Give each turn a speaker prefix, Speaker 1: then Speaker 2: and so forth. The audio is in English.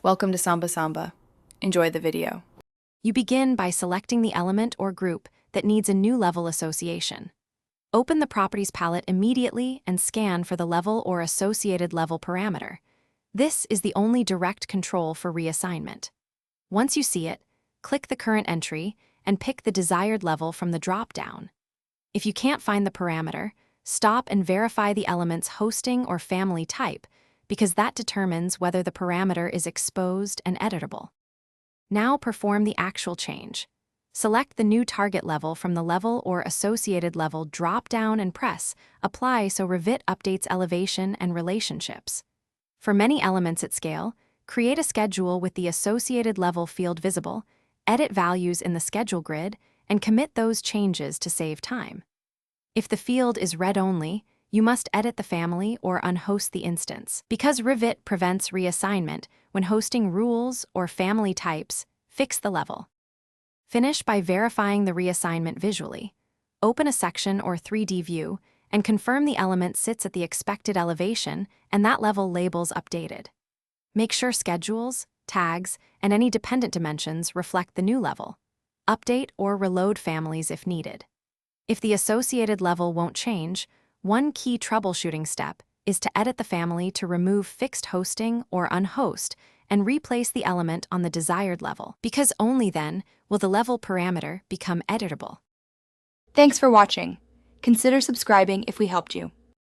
Speaker 1: Welcome to Samba Samba. Enjoy the video.
Speaker 2: You begin by selecting the element or group that needs a new level association. Open the Properties palette immediately and scan for the level or associated level parameter. This is the only direct control for reassignment. Once you see it, click the current entry and pick the desired level from the drop-down. If you can't find the parameter, stop and verify the element's hosting or family type, because that determines whether the parameter is exposed and editable. Now perform the actual change. Select the new target level from the level or associated level drop-down and press Apply so Revit updates elevation and relationships. For many elements at scale, create a schedule with the associated level field visible, edit values in the schedule grid, and commit those changes to save time. If the field is read-only, you must edit the family or unhost the instance. Because Revit prevents reassignment when hosting rules or family types, fix the level. Finish by verifying the reassignment visually. Open a section or 3D view and confirm the element sits at the expected elevation and that level label's updated. Make sure schedules, tags, and any dependent dimensions reflect the new level. Update or reload families if needed. If the associated level won't change, one key troubleshooting step is to edit the family to remove fixed hosting or unhost and replace the element on the desired level, because only then will the level parameter become editable.
Speaker 3: Thanks for watching. Consider subscribing if we helped you.